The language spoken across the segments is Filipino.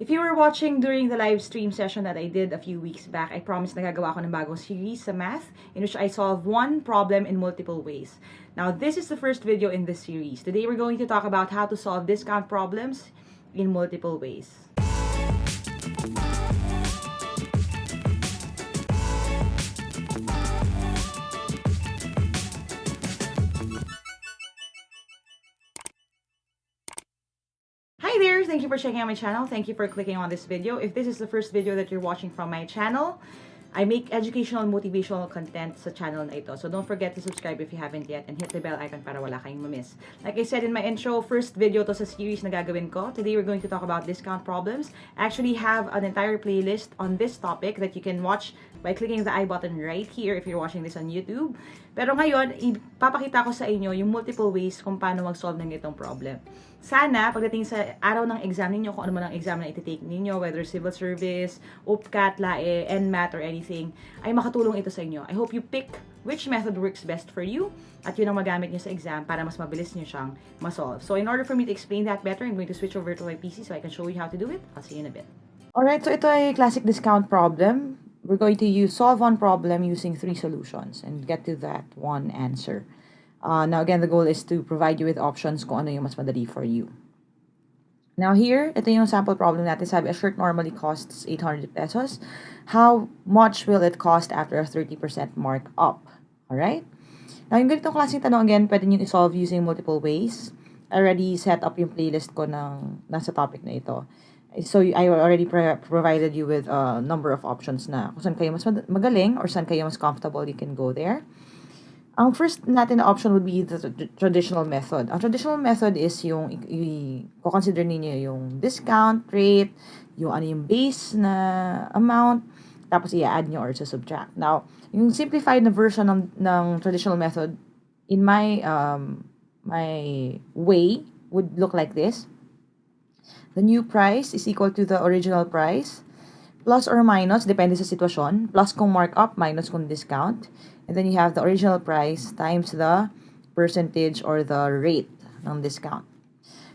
If you were watching during the live stream session that I did a few weeks back, I promised na gagawa ako ng bagong series sa math in which I solve one problem in multiple ways. Now, this is the first video in this series. Today, we're going to talk about how to solve discount problems in multiple ways. Hi there! Thank you for checking out my channel. Thank you for clicking on this video. If this is the first video that you're watching from my channel, I make educational and motivational content sa channel na ito. So don't forget to subscribe if you haven't yet and hit the bell icon para wala kayong mamiss. Like I said in my intro, first video to sa series na gagawin ko. Today we're going to talk about discount problems. I actually have an entire playlist on this topic that you can watch by clicking the I button right here if you're watching this on YouTube. Pero ngayon, ipapakita ko sa inyo yung multiple ways kung paano mag-solve ng itong problem. Sana, pagdating sa araw ng exam ninyo, kung ano man ang exam na iti-take ninyo, whether civil service, UPCAT, LAE, NMAT, or anything, ay makatulong ito sa inyo. I hope you pick which method works best for you at yun ang magamit nyo sa exam para mas mabilis nyo siyang masolve. So in order for me to explain that better, I'm going to switch over to my PC so I can show you how to do it. I'll see you in a bit. Alright, so ito ay classic discount problem. We're going to solve one problem using 3 solutions and get to that one answer. Now again, the goal is to provide you with options kung ano yung mas madali for you. Now here, ito yung sample problem natin. Sabi, a shirt normally costs 800 pesos. How much will it cost after a 30% markup? Alright? Now yung ganitong klaseng tanong, again, pwede nyo i-solve using multiple ways. I already set up yung playlist ko ng nasa topic na ito. So I already provided you with a number of options na kung saan kayo mas magaling or saan kayo mas comfortable, you can go there. Ang first natin na option would be the traditional method. Ang traditional method is yung i-consider ninyo yung discount rate, yung ano yung base na amount, tapos i-add nyo or subtract. Now, yung simplified na version ng traditional method, in my my way, would look like this. The new price is equal to the original price, plus or minus, depende sa sitwasyon, plus kung markup, minus kung discount. And then you have the original price times the percentage or the rate ng discount.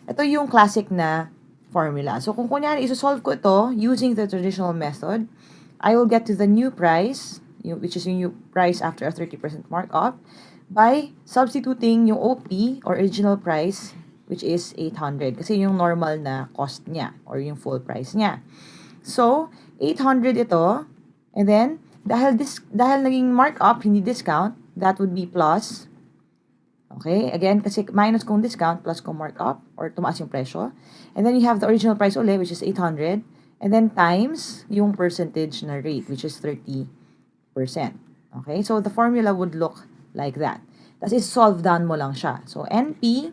Ito yung classic na formula. So kung kunyari, isosolve ko ito using the traditional method, I will get to the new price, which is yung new price after a 30% markup, by substituting yung OP or original price, which is 800. Kasi yung normal na cost niya or yung full price niya. So, 800 ito, and then, dahil naging markup, hindi discount, that would be plus. Okay? Again, kasi minus kung discount, plus kung markup, or tumaas yung presyo. And then you have the original price ulit, which is 800. And then times yung percentage na rate, which is 30%. Okay? So, the formula would look like that. Tapos, is-solve down mo lang siya. So, NP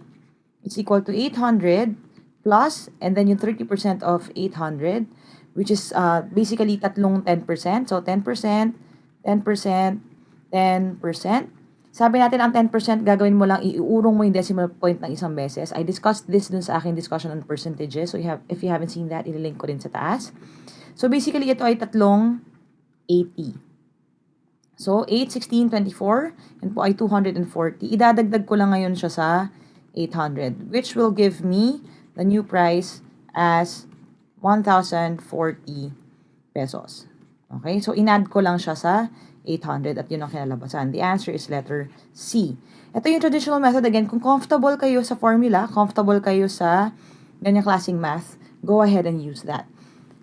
is equal to 800 plus, and then yung 30% of 800, which is basically tatlong 10%. So, 10%, 10%, 10%. Sabi natin, ang 10% gagawin mo lang, iurong mo yung decimal point ng isang beses. I discussed this dun sa aking discussion on percentages. So, if you haven't seen that, ililink ko din sa taas. So, basically, ito ay tatlong 80. So, 8, 16, 24, yan po ay 240. Idadagdag ko lang ngayon siya sa 800, which will give me the new price as 1,040 pesos. Okay? So, inad ko lang siya sa 800 at yun ang kinalabasan. The answer is letter C. Ito yung traditional method. Again, kung comfortable kayo sa formula, comfortable kayo sa ganyang klaseng math, go ahead and use that.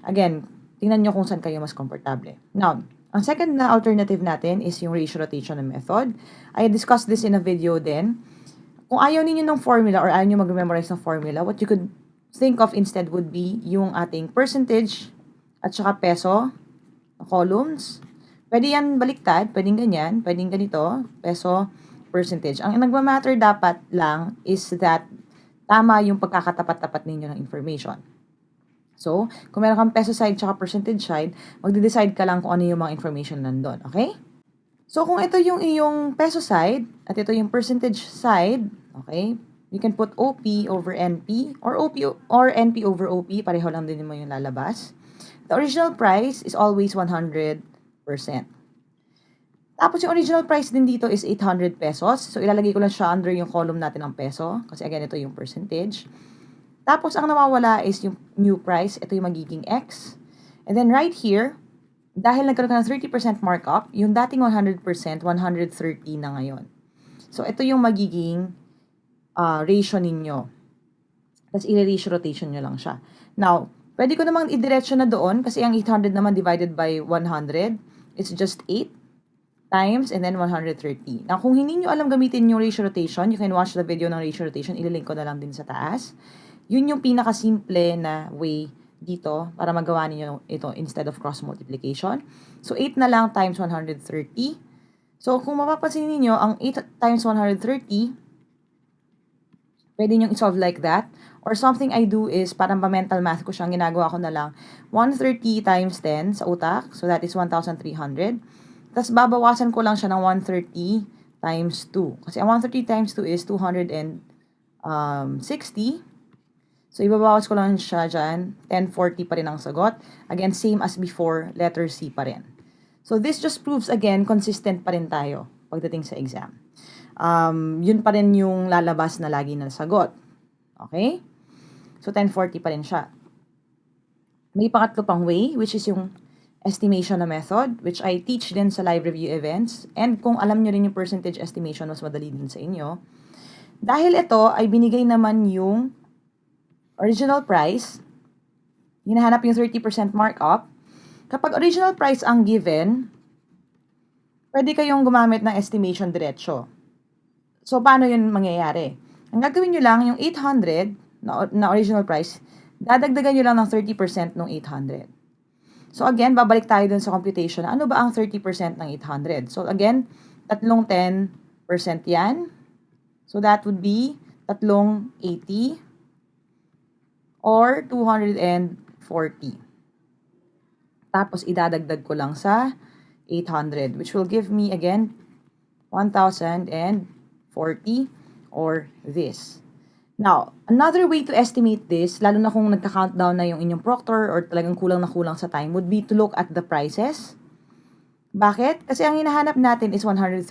Again, tingnan nyo kung saan kayo mas komportable. Now, ang second na alternative natin is yung ratio rotation method. I discussed this in a video din. Kung ayaw ninyo ng formula or ayaw nyo mag-memorize ng formula, what you could think of instead would be yung ating percentage at saka peso columns. Pwede yan baliktad, pwedeng ganyan, pwedeng ganito, peso, percentage. Ang nagmamatter dapat lang is that tama yung pagkakatapat-tapat ninyo ng information. So, kung meron kang peso side at percentage side, magde-decide ka lang kung ano yung mga information nandun. Okay? So, kung ito yung iyong peso side at ito yung percentage side, okay, you can put OP over NP or OP or NP over OP. Pareho lang din mo yung lalabas. The original price is always 100%. Tapos yung original price din dito is 800 pesos. So ilalagay ko lang siya under yung column natin ng peso. Kasi again, ito yung percentage. Tapos, ang nawawala is yung new price. Ito yung magiging X. And then right here, dahil nagkaroon ka ng 30% markup, yung dating 100%, 130 na ngayon. So, ito yung magiging ratio ninyo. Tapos, i-ratio rotation nyo lang siya. Now, pwede ko namang idiretso na doon kasi ang 800 naman divided by 100, it's just 8 times and then 130. Now, kung hindi nyo alam gamitin yung ratio rotation, you can watch the video ng ratio rotation. Ililink ko na lang din sa taas. Yun yung pinaka-simple na way dito para magawa niyo ito instead of cross multiplication. So, 8 na lang times 130. So, kung mapapansin niyo ang 8 times 130, pwede nyo i-solve like that. Or something I do is, parang pa-mental math ko siyang ginagawa ko na lang, 130 times 10 sa utak. So, that is 1,300. Tapos, babawasan ko lang siya ng 130 times 2. Kasi ang 130 times 2 is 260. So, ibabawas ko lang siya dyan. 1040 pa rin ang sagot. Again, same as before, letter C pa rin. So, this just proves, again, consistent pa rin tayo pagdating sa exam. Yun pa rin yung lalabas na lagi na sagot. Okay? So, 1040 pa rin siya. May pangatlo pang way, which is yung estimation na method, which I teach din sa live review events. And kung alam nyo rin yung percentage estimation, mas madali din sa inyo. Dahil ito ay binigay naman yung original price, hinahanap yung 30% markup. Kapag original price ang given, pwede kayong gumamit ng estimation diretso. So, paano yun mangyayari? Ang gagawin nyo lang, yung 800 na original price, dadagdagan nyo lang ng 30% ng 800. So, again, babalik tayo dun sa computation. Ano ba ang 30% ng 800? So, again, tatlong 10% yan. So, that would be tatlong 80 or 240. Tapos, idadagdag ko lang sa 800, which will give me, again, 1,040 or this. Now, another way to estimate this, lalo na kung nagka-countdown na yung inyong proctor or talagang kulang na kulang sa time, would be to look at the prices. Bakit? Kasi ang hinahanap natin is 130%.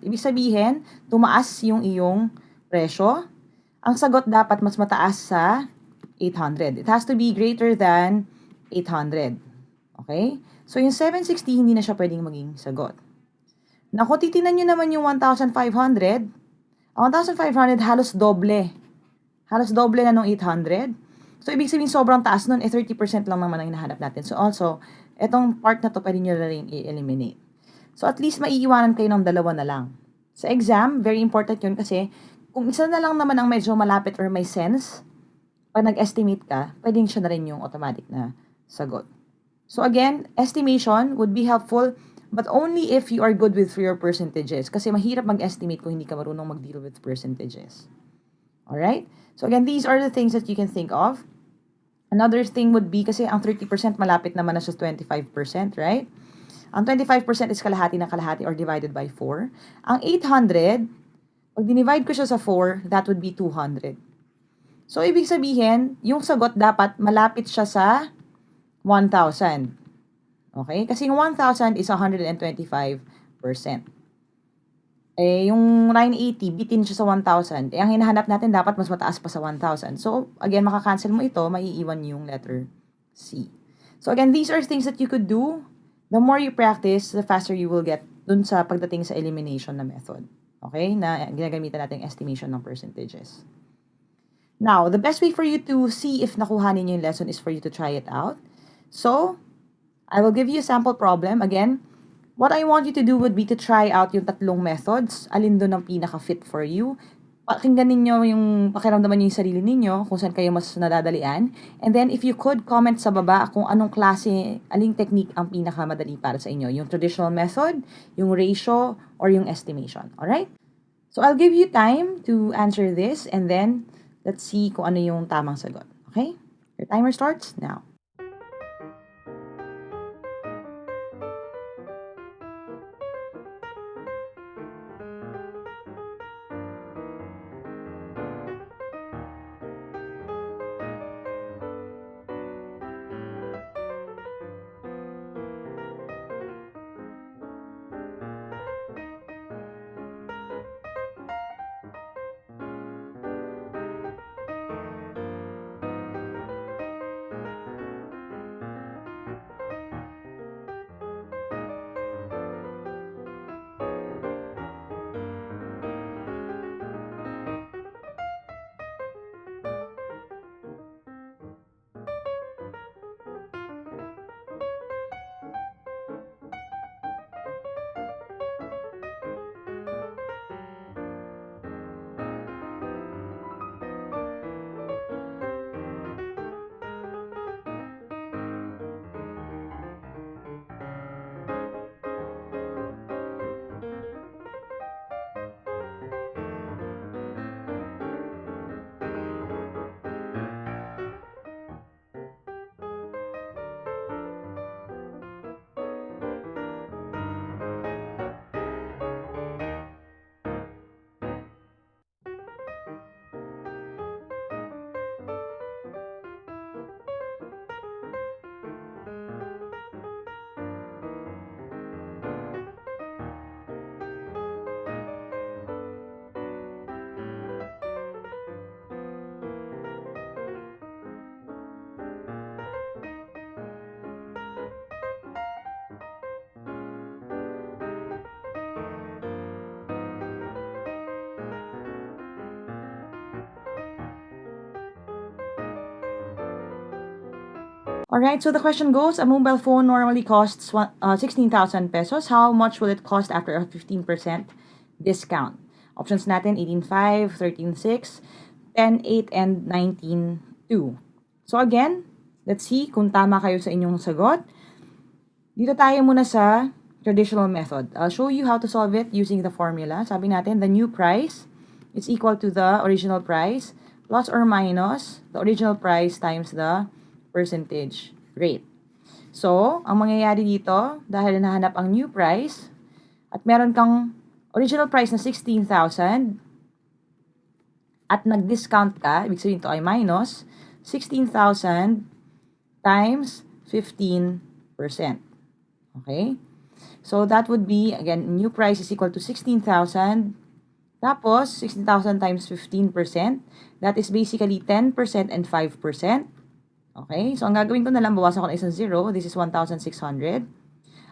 Ibig sabihin, tumaas yung iyong presyo. Ang sagot dapat mas mataas sa 800. It has to be greater than 800. Okay? So, yung 760, hindi na siya pwedeng maging sagot. Na kung titinan nyo naman yung 1,500, ang 1,500 halos doble. Halos doble na nung 800. So, ibig sabihin sobrang taas nun, 30% lang naman ang hinahanap natin. So, also, etong part na to pwede nyo na rin i-eliminate. So, at least maiiwanan kayo ng dalawa na lang. Sa exam, very important yun kasi kung isa na lang naman ang medyo malapit or may sense, pag nag-estimate ka, pwedeng siya na rin yung automatic na sagot. So, again, estimation would be helpful but only if you are good with your percentages. Kasi mahirap mag-estimate kung hindi ka marunong mag-deal with percentages. Alright? So again, these are the things that you can think of. Another thing would be, kasi ang 30% malapit naman na sa 25%, right? Ang 25% is kalahati ng kalahati or divided by 4. Ang 800, pag dinivide ko siya sa 4, that would be 200. So, ibig sabihin, yung sagot dapat malapit siya sa 1,000. Okay? Kasi yung 1,000 is 125%. Eh, yung 980, bitin siya sa 1,000. Eh, ang hinahanap natin dapat mas mataas pa sa 1,000. So, again, makakancel mo ito, maiiwan yung letter C. So, again, these are things that you could do. The more you practice, the faster you will get dun sa pagdating sa elimination na method. Okay? Na ginagamitan natin estimation ng percentages. Now, the best way for you to see if nakuha ninyo yung lesson is for you to try it out. So, I will give you a sample problem. Again, what I want you to do would be to try out yung tatlong methods. Alin doon ang pinaka-fit for you. Pakinggan ninyo yung pakiramdaman niyo yung sarili ninyo, kung saan kayo mas nadadalian. And then, if you could, comment sa baba kung anong klase, aling technique ang pinaka-madali para sa inyo. Yung traditional method, yung ratio, or yung estimation. Alright? So, I'll give you time to answer this and then, let's see kung ano yung tamang sagot. Okay? Your timer starts now. Alright, so the question goes, a mobile phone normally costs 16,000 pesos. How much will it cost after a 15% discount? Options natin, 18.5, 13.6, 10.8, and 19.2. So again, let's see kung tama kayo sa inyong sagot. Dito tayo muna sa traditional method. I'll show you how to solve it using the formula. Sabi natin, the new price is equal to the original price plus or minus the original price times the percentage rate. So, ang mangyayari dito, dahil nahanap ang new price, at meron kang original price na 16,000, at nag-discount ka, ibig sabihin ito ay minus, 16,000 times 15%. Okay? So, that would be, again, new price is equal to 16,000, tapos 16,000 times 15%, that is basically 10% and 5%. Okay? So, ang gagawin ko na lang, bawasan ko na isang 0. This is 1,600.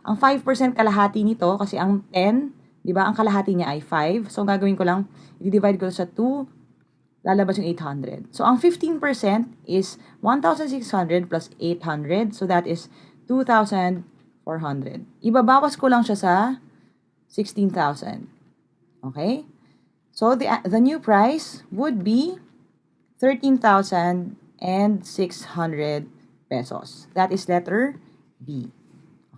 Ang 5% kalahati nito, kasi ang 10, di ba, ang kalahati niya ay 5. So, ang gagawin ko lang, i-divide ko sa 2, lalabas yung 800. So, ang 15% is 1,600 plus 800. So, that is 2,400. Ibabawas ko lang siya sa 16,000. Okay? So, the new price would be 13,600 pesos. That is letter B.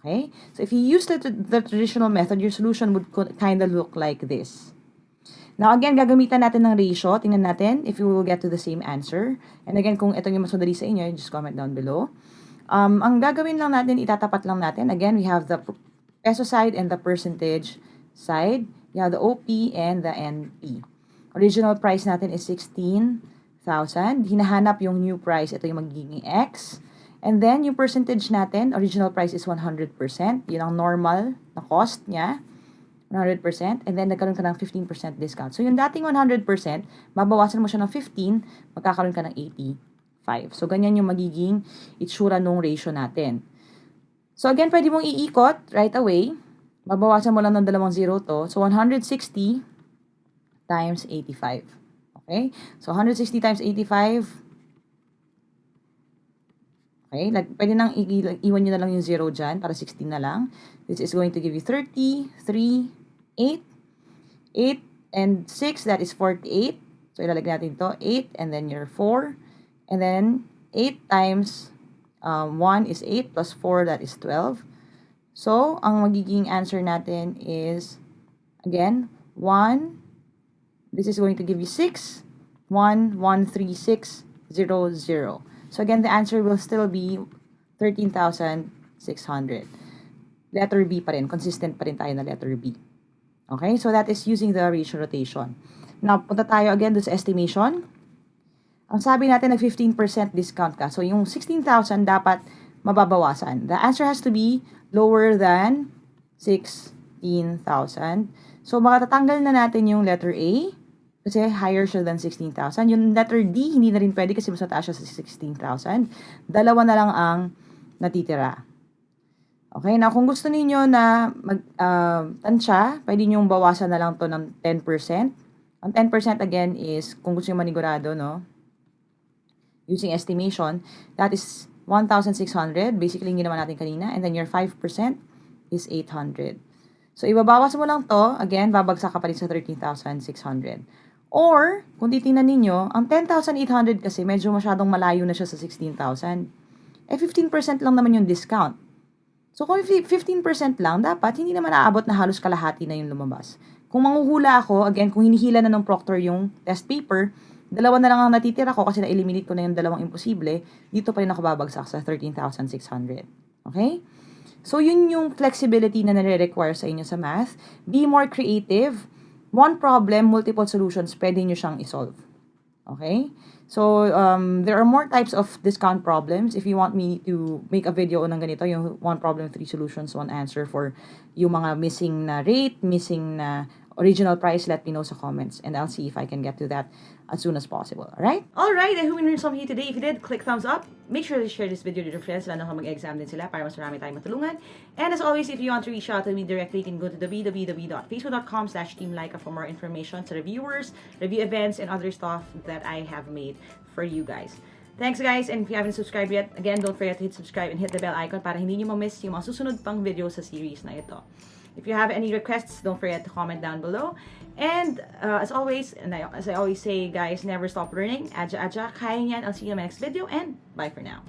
Okay? So, if you use the traditional method, your solution would kind of look like this. Now, again, gagamitan natin ng ratio. Tingnan natin if you will get to the same answer. And again, kung ito yung mas madali sa inyo, just comment down below. Ang gagawin lang natin, itatapat lang natin. Again, we have the peso side and the percentage side. You have the OP and the NP. Original price natin is 16,000. Hinahanap yung new price. Ito yung magiging X. And then, yung percentage natin, original price is 100%. Yun ang normal na cost niya. 100%. And then, nagkaroon ka ng 15% discount. So, yung dating 100%, mabawasan mo siya ng 15, magkakaroon ka ng 85. So, ganyan yung magiging itsura nung ratio natin. So, again, pwede mong iikot right away. Mabawasan mo lang ng dalawang zero to. So, 160 times 85. Okay? So, 160 times 85. Okay? Pwede nang iwan nyo na lang yung 0 dyan para 16 na lang. This is going to give you 30, 3, 8. 8 and 6, that is 48. So, ilalagay natin ito. 8 and then your 4. And then, 8 times 1 is 8 plus 4, that is 12. So, ang magiging answer natin is, again, 1. This is going to give you 6. 1, 1, 3, 6, 0, 0. So, again, the answer will still be 13,600. Letter B pa rin. Consistent pa rin tayo na letter B. Okay? So, that is using the ratio rotation. Now, punta tayo again doon sa estimation. Ang sabi natin, nag 15% discount ka. So, yung 16,000 dapat mababawasan. The answer has to be lower than 16,000. So, makatatanggal na natin yung letter A kasi higher siya than 16,000. Yung letter D, hindi na rin pwede kasi mas mataas siya sa 16,000. Dalawa na lang ang natitira. Okay, now kung gusto niyo na tansya, pwede niyo bawasan na lang to ng 10%. Ang 10% again is, kung gusto niyo manigurado, no? Using estimation, that is 1,600. Basically, yung ginawa natin kanina. And then your 5% is 800. So, ibabawas mo lang to. Again, babagsak ka pa rin sa 13,600. Or, kung titingnan ninyo, ang 10,800 kasi medyo masyadong malayo na siya sa 16,000. Eh, 15% lang naman yung discount. So, kung 15% lang, dapat hindi naman aabot na halos kalahati na yung lumabas. Kung manghuhula ako, again, kung hinihila na ng proctor yung test paper, dalawa na lang ang natitira ko kasi na-eliminate ko na yung dalawang imposible, dito pa rin ako babagsak sa 13,600. Okay? So, yun yung flexibility na nare-require sa inyo sa math. Be more creative. One problem, multiple solutions, pwede nyo siyang isolve. Okay? So, there are more types of discount problems. If you want me to make a video ng ganito, yung one problem, three solutions, one answer for yung mga missing na rate, missing na original price, let me know sa comments. And I'll see if I can get to that as soon as possible. Alright? Alright, I hope you learned something here today. If you did, click thumbs up. Make sure to share this video with your friends, lalo kung mag-exam din sila para mas marami tayong matulungan. And as always, if you want to reach out to me directly, you can go to www.facebook.com/teamlaika for more information to reviewers, review events, and other stuff that I have made for you guys. Thanks guys, and if you haven't subscribed yet, again, don't forget to hit subscribe and hit the bell icon para hindi nyo ma-miss yung mga susunod pang video sa series na ito. If you have any requests, don't forget to comment down below. And as always, as I always say, guys, never stop learning. Aja, kaya niyan. I'll see you in my next video, and bye for now.